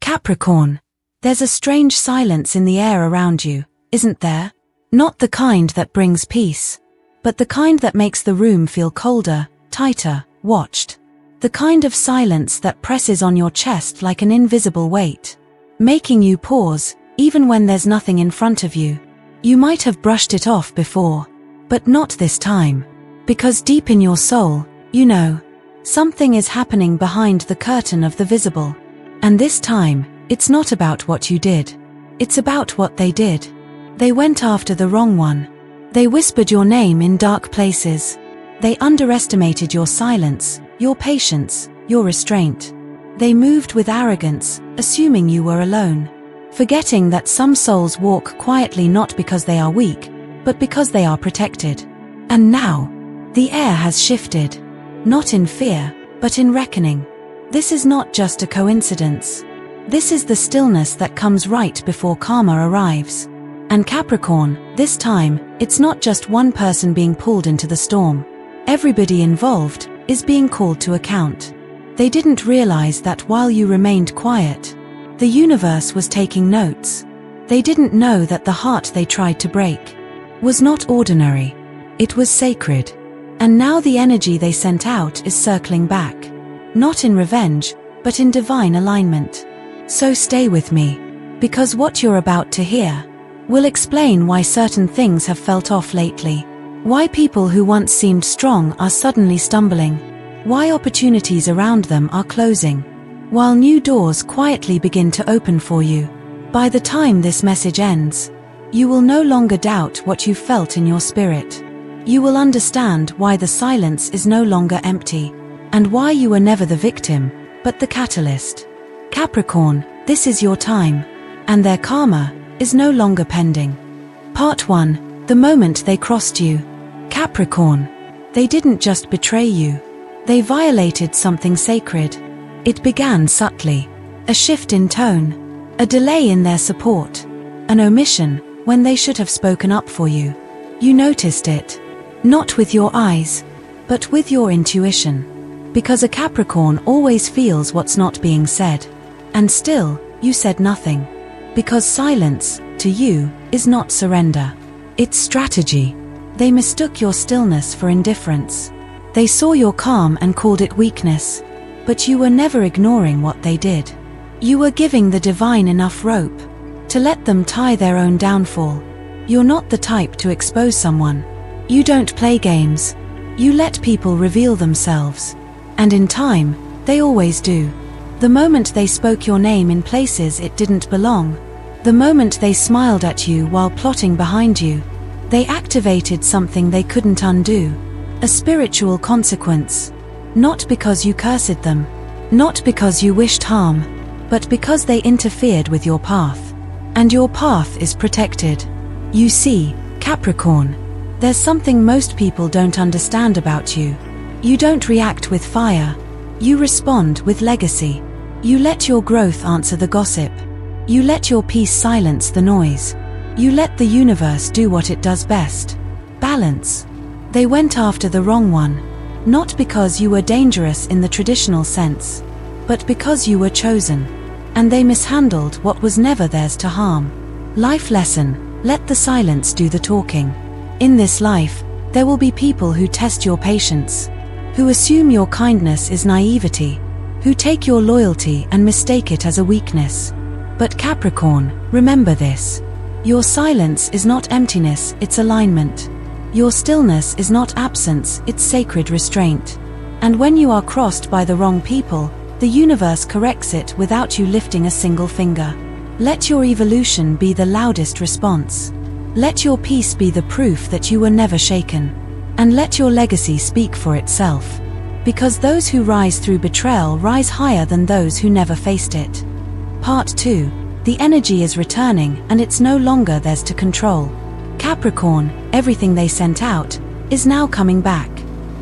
Capricorn. There's a strange silence in the air around you, isn't there? Not the kind that brings peace, but the kind that makes the room feel colder, tighter, watched. The kind of silence that presses on your chest like an invisible weight, making you pause, even when there's nothing in front of you. You might have brushed it off before, but not this time. Because deep in your soul, you know, something is happening behind the curtain of the visible. And this time, it's not about what you did. It's about what they did. They went after the wrong one. They whispered your name in dark places. They underestimated your silence, your patience, your restraint. They moved with arrogance, assuming you were alone. Forgetting that some souls walk quietly not because they are weak, but because they are protected. And now, the air has shifted. Not in fear, but in reckoning. This is not just a coincidence. This is the stillness that comes right before karma arrives. And Capricorn, this time, it's not just one person being pulled into the storm. Everybody involved is being called to account. They didn't realize that while you remained quiet, the universe was taking notes. They didn't know that the heart they tried to break was not ordinary. It was sacred. And now the energy they sent out is circling back. Not in revenge, but in divine alignment. So stay with me, because what you're about to hear will explain why certain things have felt off lately. Why people who once seemed strong are suddenly stumbling. Why opportunities around them are closing, while new doors quietly begin to open for you. By the time this message ends, you will no longer doubt what you felt in your spirit. You will understand why the silence is no longer empty, and why you were never the victim, but the catalyst. Capricorn, this is your time, and their karma is no longer pending. Part 1. The moment they crossed you. Capricorn. They didn't just betray you. They violated something sacred. It began subtly. A shift in tone. A delay in their support. An omission when they should have spoken up for you. You noticed it. Not with your eyes, but with your intuition. Because a Capricorn always feels what's not being said. And still, you said nothing. Because silence, to you, is not surrender. It's strategy. They mistook your stillness for indifference. They saw your calm and called it weakness. But you were never ignoring what they did. You were giving the divine enough rope to let them tie their own downfall. You're not the type to expose someone. You don't play games. You let people reveal themselves. And in time, they always do. The moment they spoke your name in places it didn't belong, the moment they smiled at you while plotting behind you, they activated something they couldn't undo. A spiritual consequence. Not because you cursed them, not because you wished harm, but because they interfered with your path. And your path is protected. You see, Capricorn, there's something most people don't understand about you. You don't react with fire. You respond with legacy. You let your growth answer the gossip. You let your peace silence the noise. You let the universe do what it does best. Balance. They went after the wrong one. Not because you were dangerous in the traditional sense, but because you were chosen. And they mishandled what was never theirs to harm. Life lesson, let the silence do the talking. In this life, there will be people who test your patience, who assume your kindness is naivety, who take your loyalty and mistake it as a weakness. But Capricorn, remember this. Your silence is not emptiness, it's alignment. Your stillness is not absence, it's sacred restraint. And when you are crossed by the wrong people, the universe corrects it without you lifting a single finger. Let your evolution be the loudest response. Let your peace be the proof that you were never shaken. And let your legacy speak for itself. Because those who rise through betrayal rise higher than those who never faced it. Part 2. The energy is returning and it's no longer theirs to control. Capricorn, everything they sent out, is now coming back.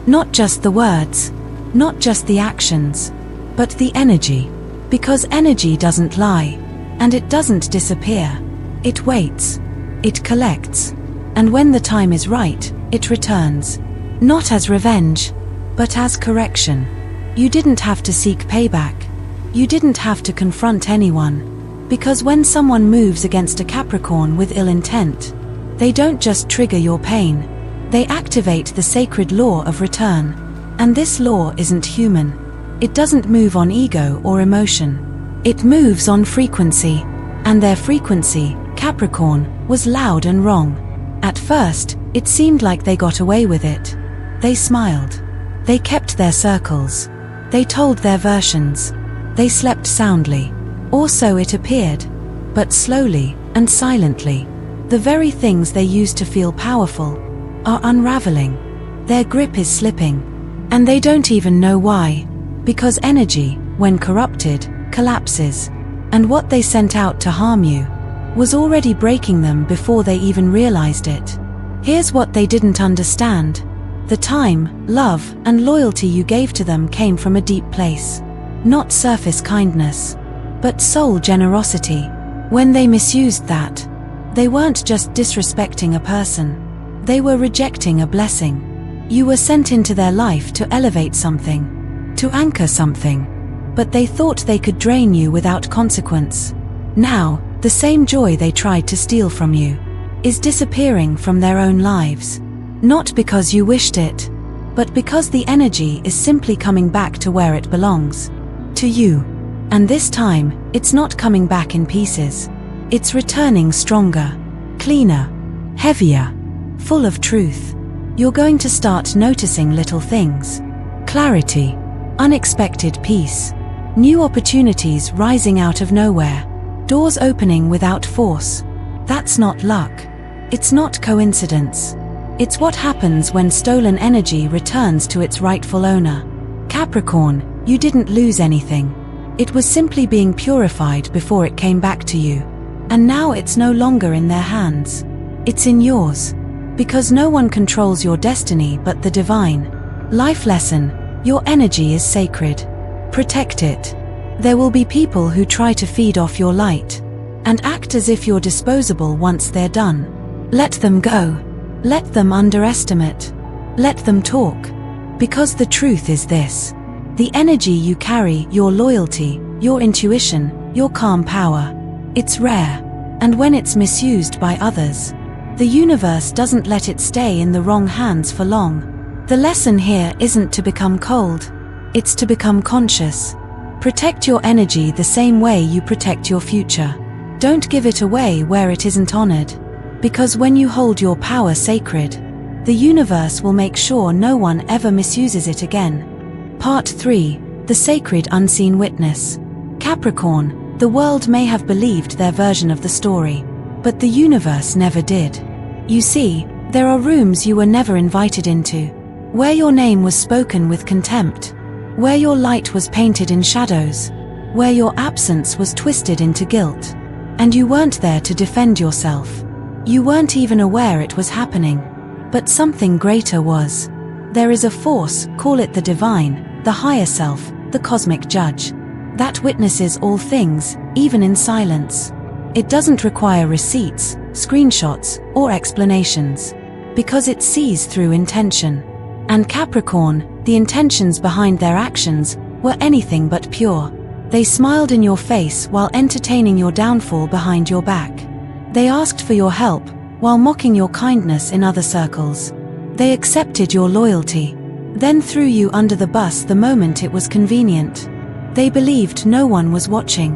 Not just the words, not just the actions, but the energy. Because energy doesn't lie, and it doesn't disappear. It waits, it collects, and when the time is right, it returns. Not as revenge, but as correction. You didn't have to seek payback. You didn't have to confront anyone. Because when someone moves against a Capricorn with ill intent, they don't just trigger your pain, they activate the sacred law of return. And this law isn't human. It doesn't move on ego or emotion. It moves on frequency. And their frequency, Capricorn, was loud and wrong. At first, it seemed like they got away with it. They smiled. They kept their circles. They told their versions. They slept soundly. Or so it appeared. But slowly and silently, the very things they used to feel powerful are unraveling. Their grip is slipping. And they don't even know why. Because energy, when corrupted, collapses. And what they sent out to harm you was already breaking them before they even realized it. Here's what they didn't understand. The time, love, and loyalty you gave to them came from a deep place. Not surface kindness, but soul generosity. When they misused that, they weren't just disrespecting a person. They were rejecting a blessing. You were sent into their life to elevate something, to anchor something. But they thought they could drain you without consequence. Now, the same joy they tried to steal from you is disappearing from their own lives. Not because you wished it, but because the energy is simply coming back to where it belongs. To you. And this time, it's not coming back in pieces. It's returning stronger, cleaner, heavier, full of truth. You're going to start noticing little things. Clarity, unexpected peace, new opportunities rising out of nowhere, doors opening without force. That's not luck. It's not coincidence. It's what happens when stolen energy returns to its rightful owner. Capricorn, you didn't lose anything. It was simply being purified before it came back to you. And now it's no longer in their hands. It's in yours. Because no one controls your destiny but the divine. Life lesson, your energy is sacred. Protect it. There will be people who try to feed off your light and act as if you're disposable once they're done. Let them go. Let them underestimate. Let them talk. Because the truth is this. The energy you carry, your loyalty, your intuition, your calm power, it's rare. And when it's misused by others, the universe doesn't let it stay in the wrong hands for long. The lesson here isn't to become cold. It's to become conscious. Protect your energy the same way you protect your future. Don't give it away where it isn't honored. Because when you hold your power sacred, the universe will make sure no one ever misuses it again. Part 3. The Sacred Unseen Witness. Capricorn, the world may have believed their version of the story, but the universe never did. You see, there are rooms you were never invited into, where your name was spoken with contempt, where your light was painted in shadows, where your absence was twisted into guilt. And you weren't there to defend yourself. You weren't even aware it was happening. But something greater was. There is a force, call it the divine, the higher self, the cosmic judge, that witnesses all things, even in silence. It doesn't require receipts, screenshots, or explanations, because it sees through intention. And Capricorn, the intentions behind their actions, were anything but pure. They smiled in your face while entertaining your downfall behind your back. They asked for your help, while mocking your kindness in other circles. They accepted your loyalty, then threw you under the bus the moment it was convenient. They believed no one was watching.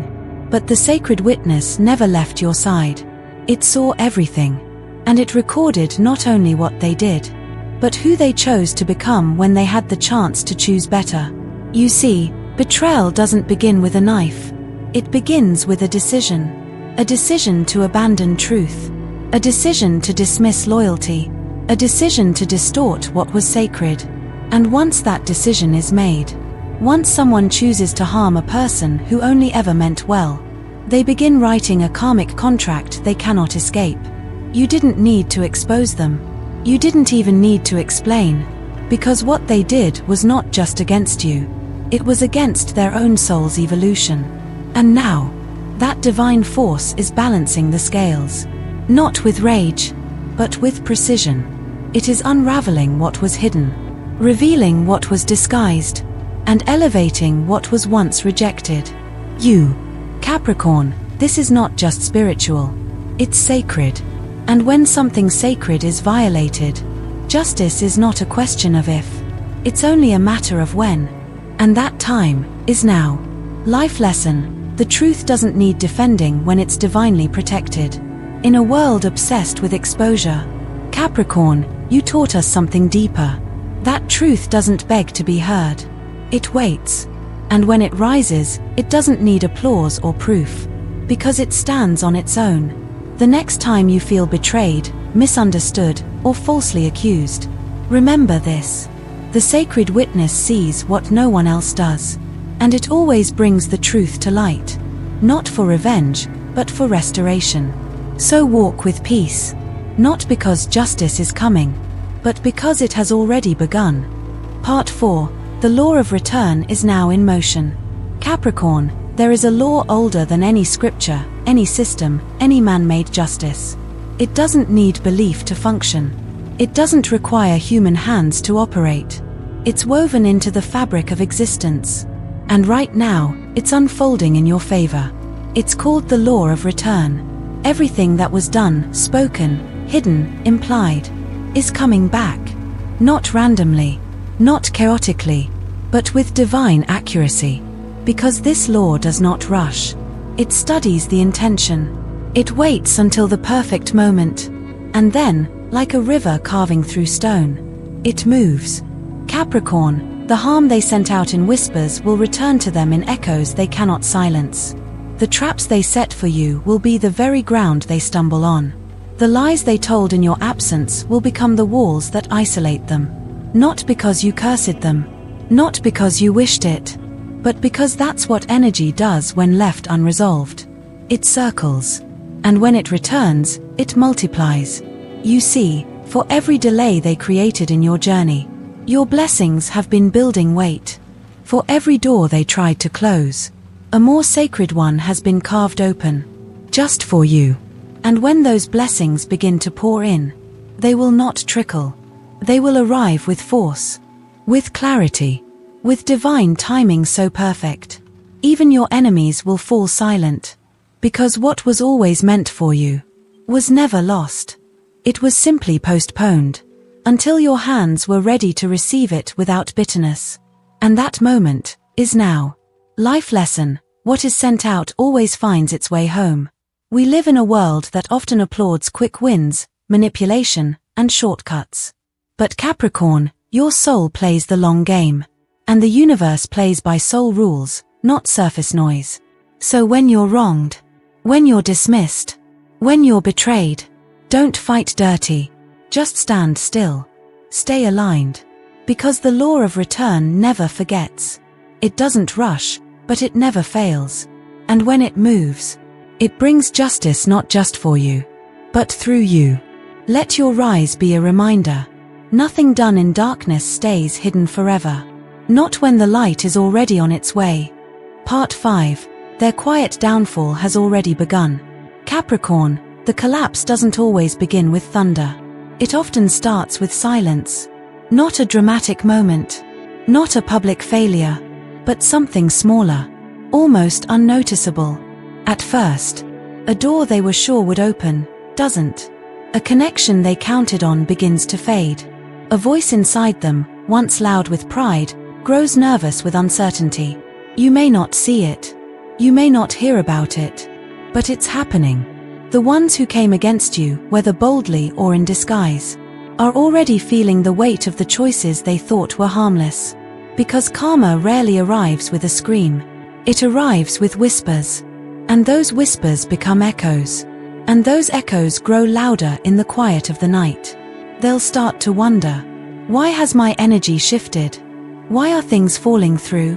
But the sacred witness never left your side. It saw everything. And it recorded not only what they did, but who they chose to become when they had the chance to choose better. You see, betrayal doesn't begin with a knife. It begins with a decision. A decision to abandon truth. A decision to dismiss loyalty. A decision to distort what was sacred. And once that decision is made, once someone chooses to harm a person who only ever meant well, they begin writing a karmic contract they cannot escape. You didn't need to expose them. You didn't even need to explain, because what they did was not just against you. It was against their own soul's evolution. And now, that divine force is balancing the scales. Not with rage, but with precision. It is unraveling what was hidden, revealing what was disguised, and elevating what was once rejected. You, Capricorn, this is not just spiritual. It's sacred. And when something sacred is violated, justice is not a question of if. It's only a matter of when. And that time is now. Life lesson: the truth doesn't need defending when it's divinely protected. In a world obsessed with exposure, Capricorn, you taught us something deeper. That truth doesn't beg to be heard. It waits. And when it rises, it doesn't need applause or proof. Because it stands on its own. The next time you feel betrayed, misunderstood, or falsely accused, remember this. The sacred witness sees what no one else does. And it always brings the truth to light. Not for revenge, but for restoration. So walk with peace. Not because justice is coming, but because it has already begun. Part 4. The law of return is now in motion. Capricorn, there is a law older than any scripture, any system, any man-made justice. It doesn't need belief to function. It doesn't require human hands to operate. It's woven into the fabric of existence. And right now, it's unfolding in your favor. It's called the law of return. Everything that was done, spoken, hidden, implied, is coming back. Not randomly, not chaotically, but with divine accuracy. Because this law does not rush. It studies the intention. It waits until the perfect moment. And then, like a river carving through stone, it moves. Capricorn, the harm they sent out in whispers will return to them in echoes they cannot silence. The traps they set for you will be the very ground they stumble on. The lies they told in your absence will become the walls that isolate them. Not because you cursed them. Not because you wished it. But because that's what energy does when left unresolved. It circles. And when it returns, it multiplies. You see, for every delay they created in your journey, your blessings have been building weight. For every door they tried to close, a more sacred one has been carved open. Just for you. And when those blessings begin to pour in, they will not trickle. They will arrive with force. With clarity. With divine timing so perfect. Even your enemies will fall silent. Because what was always meant for you was never lost. It was simply postponed. Until your hands were ready to receive it without bitterness. And that moment is now. Life lesson: what is sent out always finds its way home. We live in a world that often applauds quick wins, manipulation, and shortcuts. But Capricorn, your soul plays the long game. And the universe plays by soul rules, not surface noise. So when you're wronged, when you're dismissed, when you're betrayed, don't fight dirty. Just stand still. Stay aligned. Because the law of return never forgets. It doesn't rush, but it never fails. And when it moves, it brings justice not just for you, but through you. Let your rise be a reminder. Nothing done in darkness stays hidden forever. Not when the light is already on its way. Part 5. Their quiet downfall has already begun. Capricorn, the collapse doesn't always begin with thunder. It often starts with silence. Not a dramatic moment. Not a public failure. But something smaller. Almost unnoticeable. At first, a door they were sure would open, doesn't. A connection they counted on begins to fade. A voice inside them, once loud with pride, grows nervous with uncertainty. You may not see it. You may not hear about it. But it's happening. The ones who came against you, whether boldly or in disguise, are already feeling the weight of the choices they thought were harmless. Because karma rarely arrives with a scream. It arrives with whispers. And those whispers become echoes. And those echoes grow louder in the quiet of the night. They'll start to wonder, why has my energy shifted? Why are things falling through?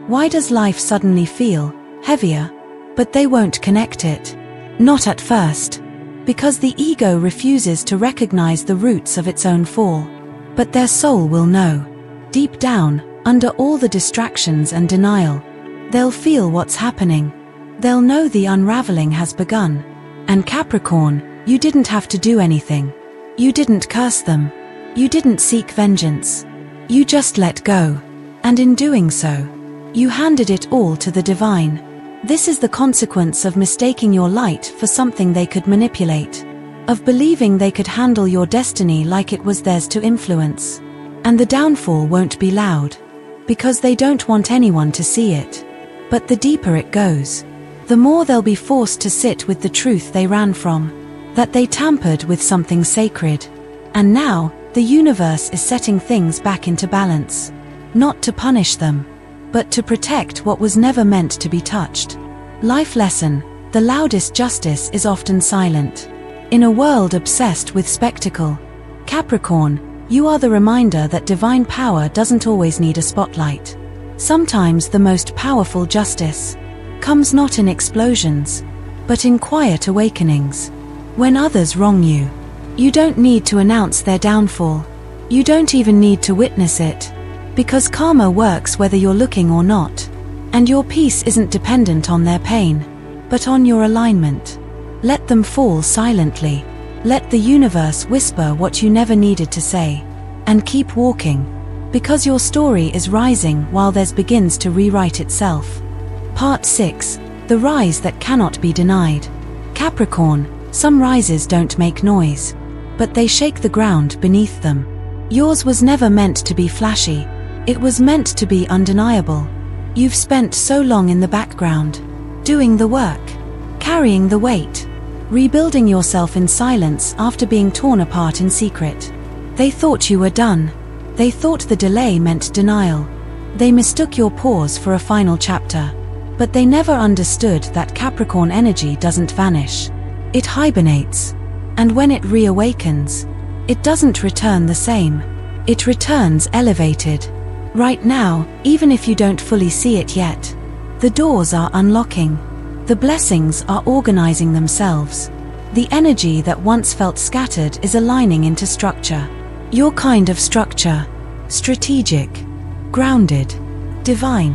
Why does life suddenly feel heavier? But they won't connect it. Not at first. Because the ego refuses to recognize the roots of its own fall. But their soul will know. Deep down, under all the distractions and denial, they'll feel what's happening. They'll know the unraveling has begun. And Capricorn, you didn't have to do anything. You didn't curse them. You didn't seek vengeance. You just let go. And in doing so, you handed it all to the divine. This is the consequence of mistaking your light for something they could manipulate, of believing they could handle your destiny like it was theirs to influence. And the downfall won't be loud, because they don't want anyone to see it. But the deeper it goes, the more they'll be forced to sit with the truth they ran from, that they tampered with something sacred. And now, the universe is setting things back into balance, not to punish them, but to protect what was never meant to be touched. Life lesson: the loudest justice is often silent. In a world obsessed with spectacle, Capricorn, you are the reminder that divine power doesn't always need a spotlight. Sometimes the most powerful justice comes not in explosions, but in quiet awakenings. When others wrong you, you don't need to announce their downfall. You don't even need to witness it, because karma works whether you're looking or not. And your peace isn't dependent on their pain, but on your alignment. Let them fall silently. Let the universe whisper what you never needed to say. And keep walking, because your story is rising while theirs begins to rewrite itself. Part 6. The rise that cannot be denied. Capricorn, some rises don't make noise, but they shake the ground beneath them. Yours was never meant to be flashy. It was meant to be undeniable. You've spent so long in the background, doing the work, carrying the weight, rebuilding yourself in silence after being torn apart in secret. They thought you were done. They thought the delay meant denial. They mistook your pause for a final chapter. But they never understood that Capricorn energy doesn't vanish. It hibernates. And when it reawakens, it doesn't return the same. It returns elevated. Right now, even if you don't fully see it yet, the doors are unlocking. The blessings are organizing themselves. The energy that once felt scattered is aligning into structure. Your kind of structure. Strategic, grounded, divine.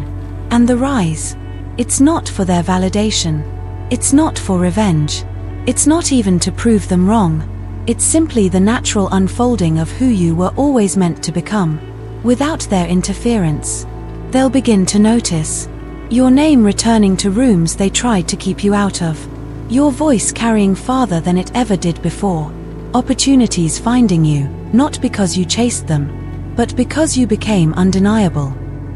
And the rise. It's not for their validation. It's not for revenge. It's not even to prove them wrong. It's simply the natural unfolding of who you were always meant to become. Without their interference, they'll begin to notice your name returning to rooms they tried to keep you out of. Your voice carrying farther than it ever did before. Opportunities finding you, not because you chased them, but because you became undeniable.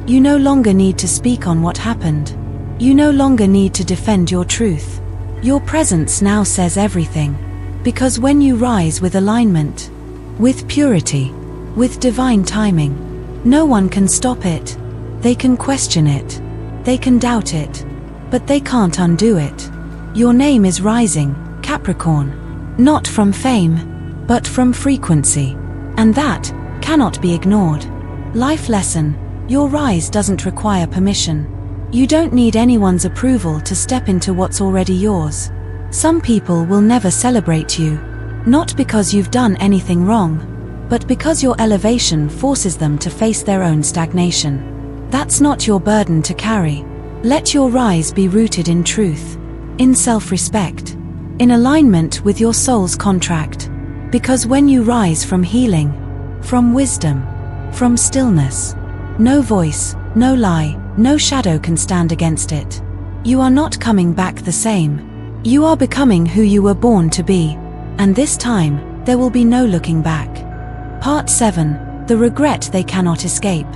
You no longer need to speak on what happened. You no longer need to defend your truth. Your presence now says everything. Because when you rise with alignment, with purity, with divine timing, no one can stop it. They can question it. They can doubt it. But they can't undo it. Your name is rising, Capricorn. Not from fame, but from frequency. And that cannot be ignored. Life lesson: your rise doesn't require permission. You don't need anyone's approval to step into what's already yours. Some people will never celebrate you, not because you've done anything wrong, but because your elevation forces them to face their own stagnation. That's not your burden to carry. Let your rise be rooted in truth, in self-respect, in alignment with your soul's contract. Because when you rise from healing, from wisdom, from stillness, no voice, no lie, no shadow can stand against it. You are not coming back the same. You are becoming who you were born to be. And this time, there will be no looking back. Part 7. The regret they cannot escape.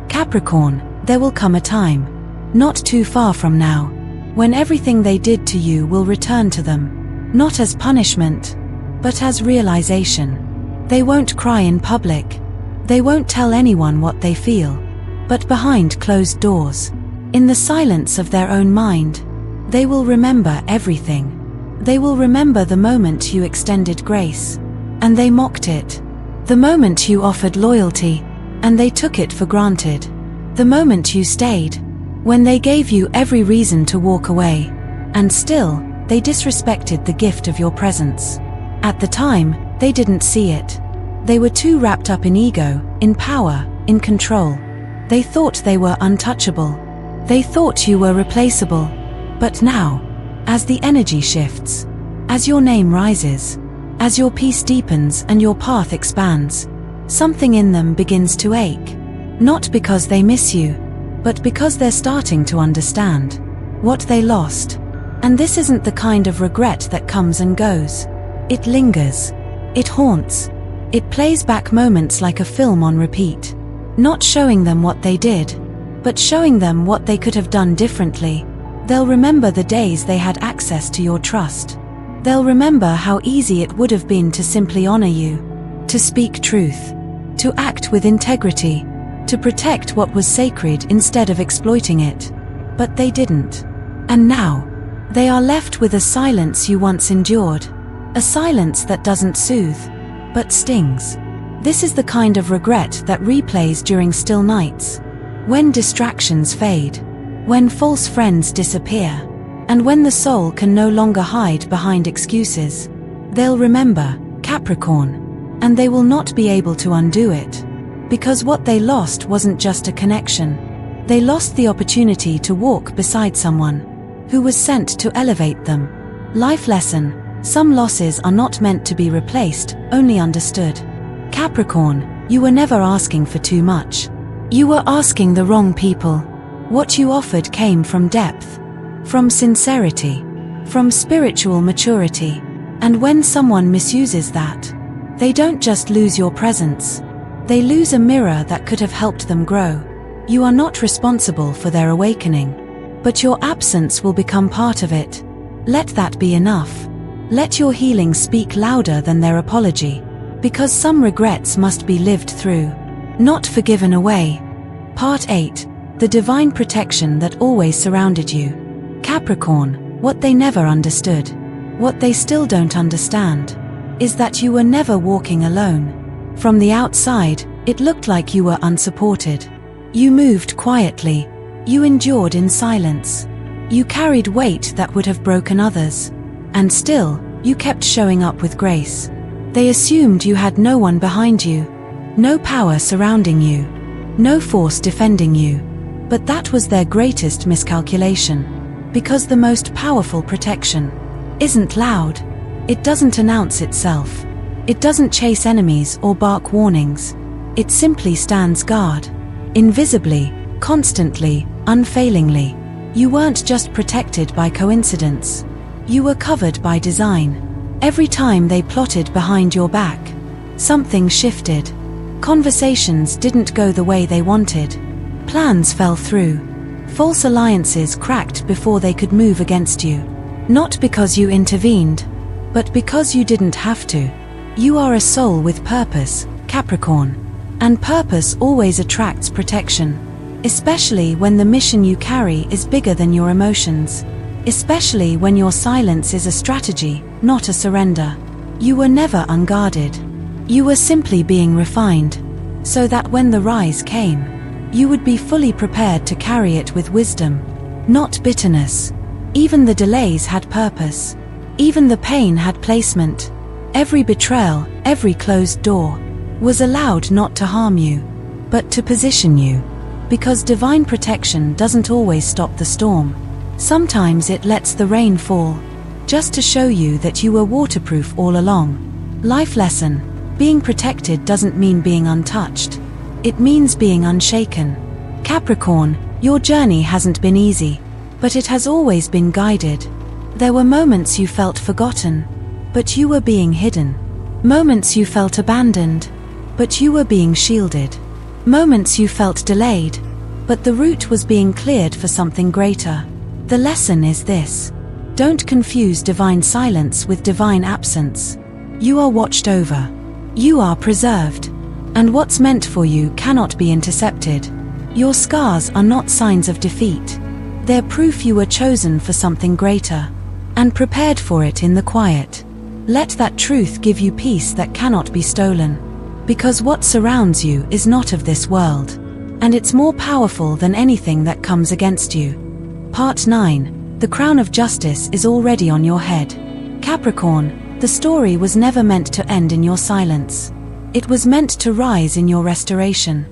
Capricorn, there will come a time, not too far from now, when everything they did to you will return to them, not as punishment, but as realization. They won't cry in public. They won't tell anyone what they feel. But behind closed doors, in the silence of their own mind, they will remember everything. They will remember the moment you extended grace, and they mocked it. The moment you offered loyalty, and they took it for granted. The moment you stayed, when they gave you every reason to walk away, and still, they disrespected the gift of your presence. At the time, they didn't see it. They were too wrapped up in ego, in power, in control. They thought they were untouchable. They thought you were replaceable. But now, as the energy shifts, as your name rises, as your peace deepens and your path expands, something in them begins to ache. Not because they miss you, but because they're starting to understand. what they lost. And this isn't the kind of regret that comes and goes. It lingers. It haunts. It plays back moments like a film on repeat. Not showing them what they did, but showing them what they could have done differently. They'll remember the days they had access to your trust. They'll remember how easy it would have been to simply honor you, to speak truth, to act with integrity, to protect what was sacred instead of exploiting it. But they didn't. And now, they are left with a silence you once endured. A silence that doesn't soothe, but stings. This is the kind of regret that replays during still nights. When distractions fade. When false friends disappear. And when the soul can no longer hide behind excuses. They'll remember, Capricorn. And they will not be able to undo it. Because what they lost wasn't just a connection. They lost the opportunity to walk beside someone who was sent to elevate them. Life lesson: some losses are not meant to be replaced, only understood. Capricorn, you were never asking for too much. You were asking the wrong people. What you offered came from depth, from sincerity, from spiritual maturity. And when someone misuses that, they don't just lose your presence. They lose a mirror that could have helped them grow. You are not responsible for their awakening, but your absence will become part of it. Let that be enough. Let your healing speak louder than their apology, because some regrets must be lived through, not forgiven away. Part 8. The divine protection that always surrounded you. Capricorn, what they never understood, what they still don't understand, is that you were never walking alone. From the outside, it looked like you were unsupported. You moved quietly. You endured in silence. You carried weight that would have broken others. And still, you kept showing up with grace. They assumed you had no one behind you, no power surrounding you, no force defending you. But that was their greatest miscalculation. Because the most powerful protection isn't loud. It doesn't announce itself. It doesn't chase enemies or bark warnings. It simply stands guard. Invisibly, constantly, unfailingly. You weren't just protected by coincidence. You were covered by design. Every time they plotted behind your back, something shifted. Conversations didn't go the way they wanted. Plans fell through. False alliances cracked before they could move against you. Not because you intervened, but because you didn't have to. You are a soul with purpose, Capricorn. And purpose always attracts protection. Especially when the mission you carry is bigger than your emotions. Especially when your silence is a strategy, not a surrender. You were never unguarded. You were simply being refined, so that when the rise came, you would be fully prepared to carry it with wisdom, not bitterness. Even the delays had purpose. Even the pain had placement. Every betrayal, every closed door, was allowed not to harm you, but to position you. Because divine protection doesn't always stop the storm. Sometimes it lets the rain fall, just to show you that you were waterproof all along. Life lesson: being protected doesn't mean being untouched. It means being unshaken. Capricorn, your journey hasn't been easy, but it has always been guided. There were moments you felt forgotten, but you were being hidden. Moments you felt abandoned, but you were being shielded. Moments you felt delayed, but the route was being cleared for something greater. The lesson is this: don't confuse divine silence with divine absence. You are watched over. You are preserved. And what's meant for you cannot be intercepted. Your scars are not signs of defeat. They're proof you were chosen for something greater, and prepared for it in the quiet. Let that truth give you peace that cannot be stolen. Because what surrounds you is not of this world, and it's more powerful than anything that comes against you. Part 9. The crown of justice is already on your head. Capricorn, the story was never meant to end in your silence. It was meant to rise in your restoration.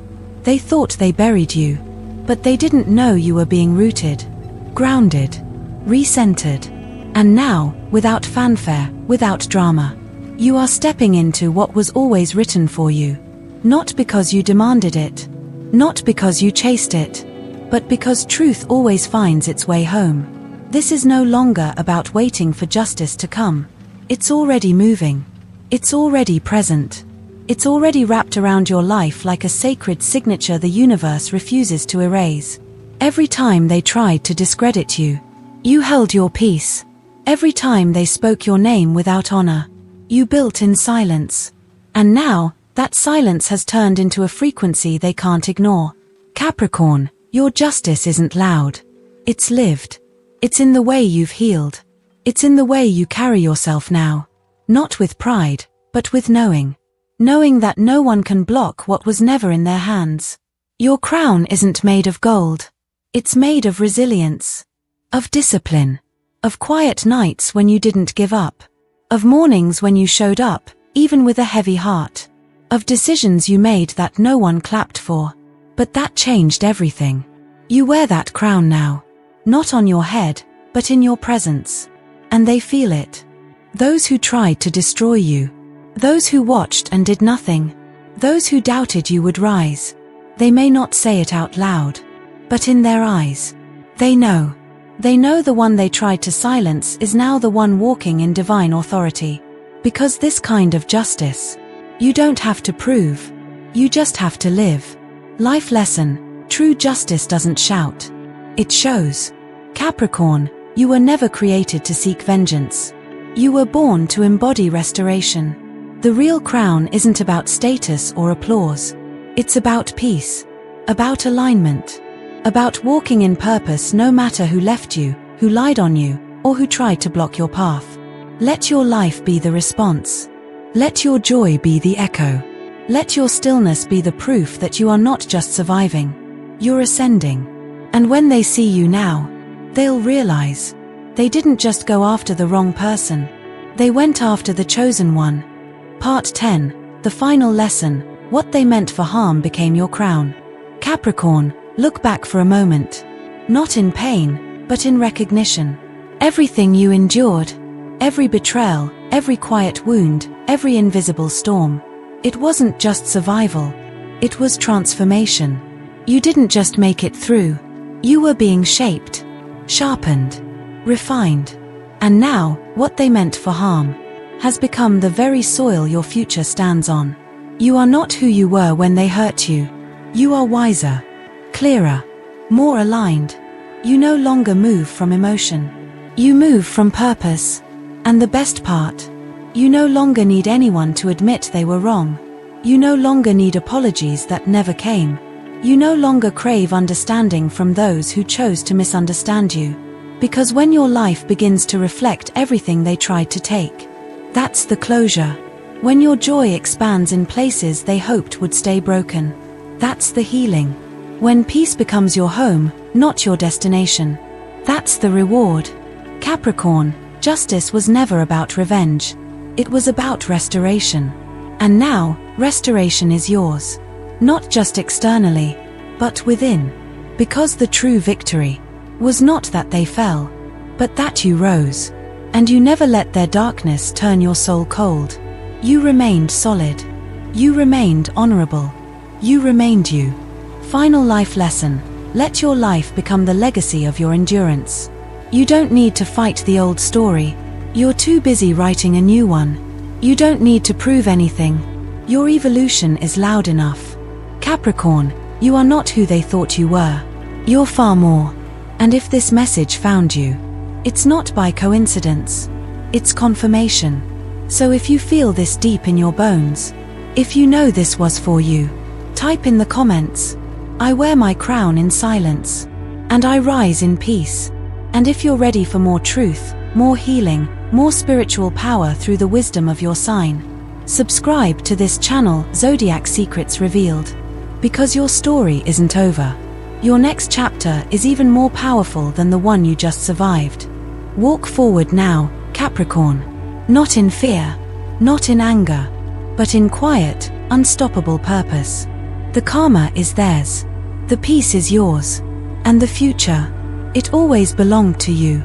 They thought they buried you, but they didn't know you were being rooted, grounded, recentered. And now, without fanfare, without drama, you are stepping into what was always written for you. Not because you demanded it, not because you chased it, but because truth always finds its way home. This is no longer about waiting for justice to come. It's already moving. It's already present. It's already wrapped around your life like a sacred signature the universe refuses to erase. Every time they tried to discredit you, you held your peace. Every time they spoke your name without honor, you built in silence. And now, that silence has turned into a frequency they can't ignore. Capricorn, your justice isn't loud. It's lived. It's in the way you've healed. It's in the way you carry yourself now. Not with pride, but with knowing. Knowing that no one can block what was never in their hands. Your crown isn't made of gold. It's made of resilience. Of discipline. Of quiet nights when you didn't give up. Of mornings when you showed up, even with a heavy heart. Of decisions you made that no one clapped for. But that changed everything. You wear that crown now. Not on your head, but in your presence. And they feel it. Those who tried to destroy you. Those who watched and did nothing. Those who doubted you would rise. They may not say it out loud. But in their eyes. They know. They know the one they tried to silence is now the one walking in divine authority. Because this kind of justice, you don't have to prove. You just have to live. Life lesson, true justice doesn't shout. It shows. Capricorn, you were never created to seek vengeance. You were born to embody restoration. The real crown isn't about status or applause. It's about peace. About alignment. About walking in purpose no matter who left you, who lied on you, or who tried to block your path. Let your life be the response. Let your joy be the echo. Let your stillness be the proof that you are not just surviving. You're ascending. And when they see you now, they'll realize. They didn't just go after the wrong person. They went after the chosen one. Part 10, the final lesson, what they meant for harm became your crown. Capricorn, look back for a moment. Not in pain, but in recognition. Everything you endured, every betrayal, every quiet wound, every invisible storm. It wasn't just survival. It was transformation. You didn't just make it through. You were being shaped, sharpened, refined. And now, what they meant for harm has become the very soil your future stands on. You are not who you were when they hurt you. You are wiser, clearer, more aligned. You no longer move from emotion. You move from purpose. And the best part, you no longer need anyone to admit they were wrong. You no longer need apologies that never came. You no longer crave understanding from those who chose to misunderstand you. Because when your life begins to reflect everything they tried to take, that's the closure. When your joy expands in places they hoped would stay broken, that's the healing. When peace becomes your home, not your destination, that's the reward. Capricorn, justice was never about revenge. It was about restoration. And now, restoration is yours. Not just externally, but within. Because the true victory was not that they fell, but that you rose. And you never let their darkness turn your soul cold. You remained solid. You remained honorable. You remained you. Final life lesson, let your life become the legacy of your endurance. You don't need to fight the old story. You're too busy writing a new one. You don't need to prove anything. Your evolution is loud enough. Capricorn, you are not who they thought you were. You're far more. And if this message found you, it's not by coincidence. It's confirmation. So if you feel this deep in your bones, if you know this was for you, type in the comments, I wear my crown in silence, and I rise in peace. And if you're ready for more truth, more healing, more spiritual power through the wisdom of your sign, subscribe to this channel, Zodiac Secrets Revealed. Because your story isn't over. Your next chapter is even more powerful than the one you just survived. Walk forward now, Capricorn. Not in fear, not in anger, but in quiet, unstoppable purpose. The karma is theirs. The peace is yours. And the future, it always belonged to you.